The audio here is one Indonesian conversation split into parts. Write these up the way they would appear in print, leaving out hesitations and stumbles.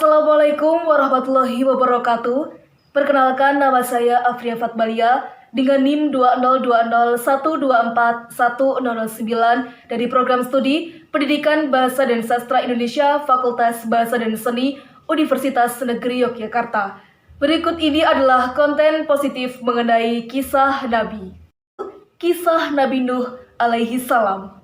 Assalamualaikum warahmatullahi wabarakatuh. Perkenalkan, nama saya Afria Fatbalia dengan NIM 20201241009 dari Program Studi Pendidikan Bahasa dan Sastra Indonesia Fakultas Bahasa dan Seni Universitas Negeri Yogyakarta. Berikut ini adalah konten positif mengenai kisah Nabi. Kisah Nabi Nuh alaihi salam.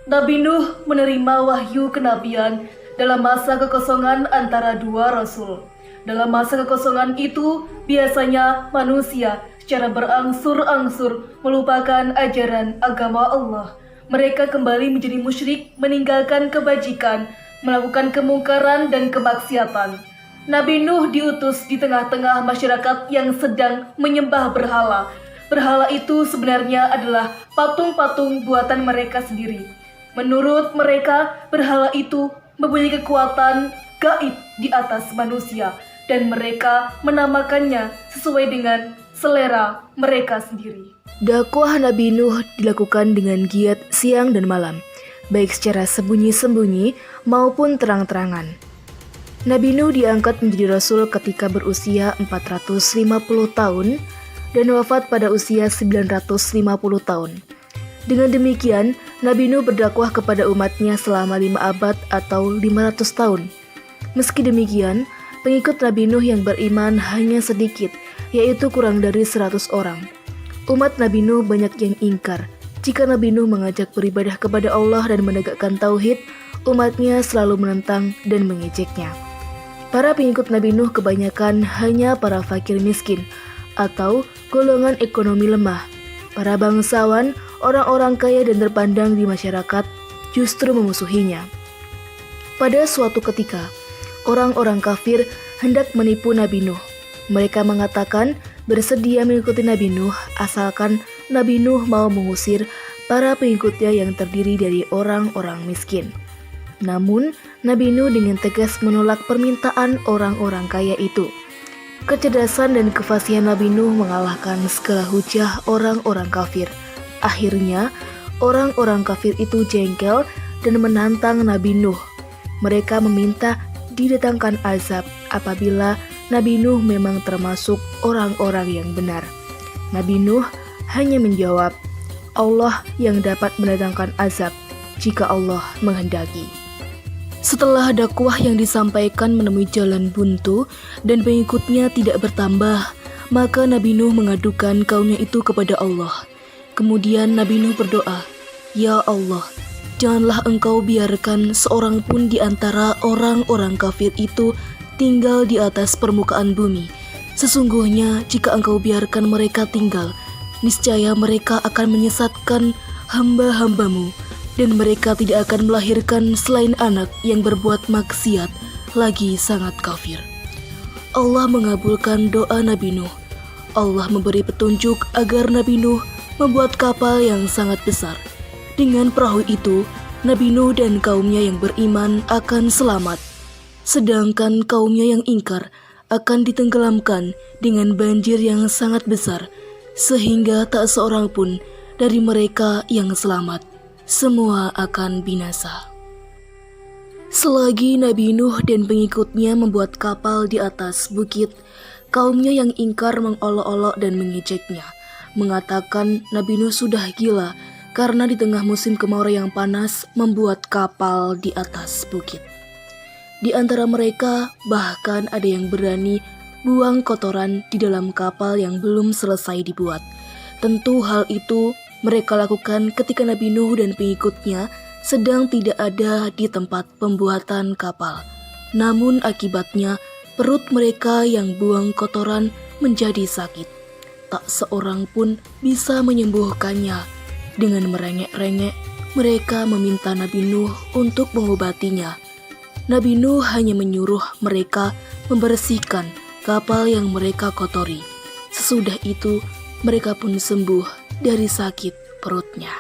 Nabi Nuh menerima wahyu kenabian dalam masa kekosongan antara dua rasul. Dalam masa kekosongan itu, biasanya manusia secara berangsur-angsur melupakan ajaran agama Allah. Mereka kembali menjadi musyrik, meninggalkan kebajikan, melakukan kemungkaran dan kemaksiatan. Nabi Nuh diutus di tengah-tengah masyarakat yang sedang menyembah berhala. Berhala itu sebenarnya adalah patung-patung buatan mereka sendiri. Menurut mereka, berhala itu mempunyai kekuatan gaib di atas manusia dan mereka menamakannya sesuai dengan selera mereka sendiri. Dakwah Nabi Nuh dilakukan dengan giat siang dan malam, baik secara sembunyi-sembunyi maupun terang-terangan. Nabi Nuh diangkat menjadi rasul ketika berusia 450 tahun dan wafat pada usia 950 tahun. Dengan demikian, Nabi Nuh berdakwah kepada umatnya selama 5 abad atau 500 tahun. Meski demikian, pengikut Nabi Nuh yang beriman hanya sedikit, yaitu kurang dari 100 orang. Umat Nabi Nuh banyak yang ingkar. Jika Nabi Nuh mengajak beribadah kepada Allah dan menegakkan tauhid, umatnya selalu menentang dan mengejeknya. Para pengikut Nabi Nuh kebanyakan hanya para fakir miskin atau golongan ekonomi lemah. Para bangsawan, orang-orang kaya dan terpandang di masyarakat justru memusuhinya. Pada suatu ketika, orang-orang kafir hendak menipu Nabi Nuh. Mereka mengatakan bersedia mengikuti Nabi Nuh asalkan Nabi Nuh mau mengusir para pengikutnya yang terdiri dari orang-orang miskin. Namun, Nabi Nuh dengan tegas menolak permintaan orang-orang kaya itu. Kecerdasan dan kefasihan Nabi Nuh mengalahkan segala hujah orang-orang kafir. Akhirnya, orang-orang kafir itu jengkel dan menantang Nabi Nuh. Mereka meminta didatangkan azab apabila Nabi Nuh memang termasuk orang-orang yang benar. Nabi Nuh hanya menjawab, Allah yang dapat mendatangkan azab jika Allah menghendaki. Setelah dakwah yang disampaikan menemui jalan buntu dan pengikutnya tidak bertambah, maka Nabi Nuh mengadukan kaumnya itu kepada Allah. Kemudian Nabi Nuh berdoa, Ya Allah, janganlah engkau biarkan seorang pun di antara orang-orang kafir itu tinggal di atas permukaan bumi. Sesungguhnya jika engkau biarkan mereka tinggal, niscaya mereka akan menyesatkan hamba-hambamu, dan mereka tidak akan melahirkan selain anak yang berbuat maksiat, lagi sangat kafir. Allah mengabulkan doa Nabi Nuh. Allah memberi petunjuk agar Nabi Nuh membuat kapal yang sangat besar. Dengan perahu itu, Nabi Nuh dan kaumnya yang beriman akan selamat. Sedangkan kaumnya yang ingkar akan ditenggelamkan dengan banjir yang sangat besar, sehingga tak seorang pun dari mereka yang selamat. Semua akan binasa. Selagi Nabi Nuh dan pengikutnya membuat kapal di atas bukit, kaumnya yang ingkar mengolok-olok dan mengejeknya, mengatakan Nabi Nuh sudah gila karena di tengah musim kemarau yang panas membuat kapal di atas bukit. Di antara mereka bahkan ada yang berani buang kotoran di dalam kapal yang belum selesai dibuat. Tentu hal itu mereka lakukan ketika Nabi Nuh dan pengikutnya sedang tidak ada di tempat pembuatan kapal. Namun akibatnya perut mereka yang buang kotoran menjadi sakit. Tak seorang pun bisa menyembuhkannya. Dengan merengek-rengek, mereka meminta Nabi Nuh untuk mengobatinya. Nabi Nuh hanya menyuruh mereka membersihkan kapal yang mereka kotori. Sesudah itu, mereka pun sembuh dari sakit perutnya.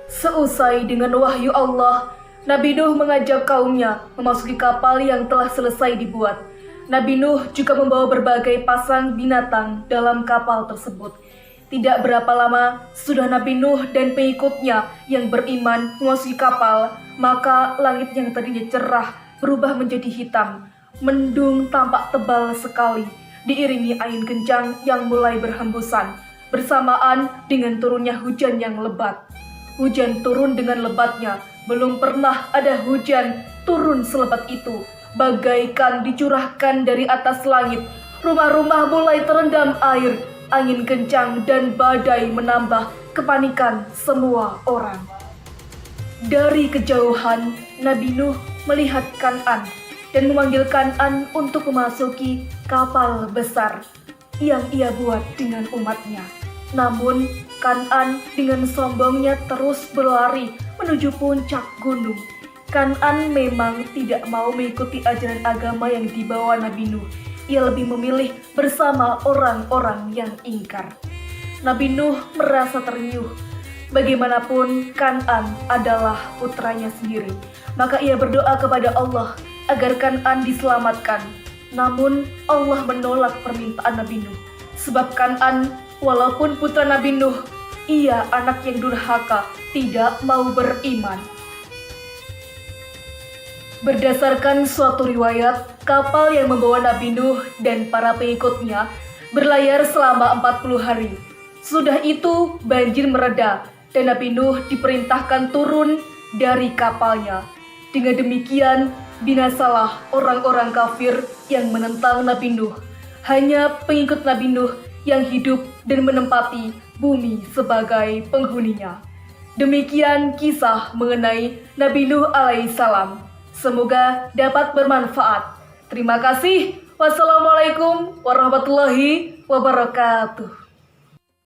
Seusai dengan wahyu Allah, Nabi Nuh mengajak kaumnya memasuki kapal yang telah selesai dibuat. Nabi Nuh juga membawa berbagai pasang binatang dalam kapal tersebut. Tidak berapa lama sudah Nabi Nuh dan pengikutnya yang beriman memasuki kapal, maka langit yang tadinya cerah berubah menjadi hitam. Mendung tampak tebal sekali, diiringi angin kencang yang mulai berhembusan, bersamaan dengan turunnya hujan yang lebat. Hujan turun dengan lebatnya, belum pernah ada hujan turun selebat itu. Bagaikan dicurahkan dari atas langit, rumah-rumah mulai terendam air, angin kencang dan badai menambah kepanikan semua orang. Dari kejauhan, Nabi Nuh melihat Kan'an dan memanggil Kan'an untuk memasuki kapal besar yang ia buat dengan umatnya. Namun, Kan'an dengan sombongnya terus berlari menuju puncak gunung. Kan'an memang tidak mau mengikuti ajaran agama yang dibawa Nabi Nuh. Ia lebih memilih bersama orang-orang yang ingkar. Nabi Nuh merasa terenyuh. Bagaimanapun Kan'an adalah putranya sendiri. Maka ia berdoa kepada Allah agar Kan'an diselamatkan. Namun Allah menolak permintaan Nabi Nuh. Sebab Kan'an walaupun putra Nabi Nuh, ia anak yang durhaka, tidak mau beriman. Berdasarkan suatu riwayat, kapal yang membawa Nabi Nuh dan para pengikutnya berlayar selama 40 hari. Sudah itu banjir mereda dan Nabi Nuh diperintahkan turun dari kapalnya. Dengan demikian binasalah orang-orang kafir yang menentang Nabi Nuh. Hanya pengikut Nabi Nuh yang hidup dan menempati bumi sebagai penghuninya. Demikian kisah mengenai Nabi Nuh alaihissalam. Semoga dapat bermanfaat. Terima kasih. Wassalamualaikum warahmatullahi wabarakatuh.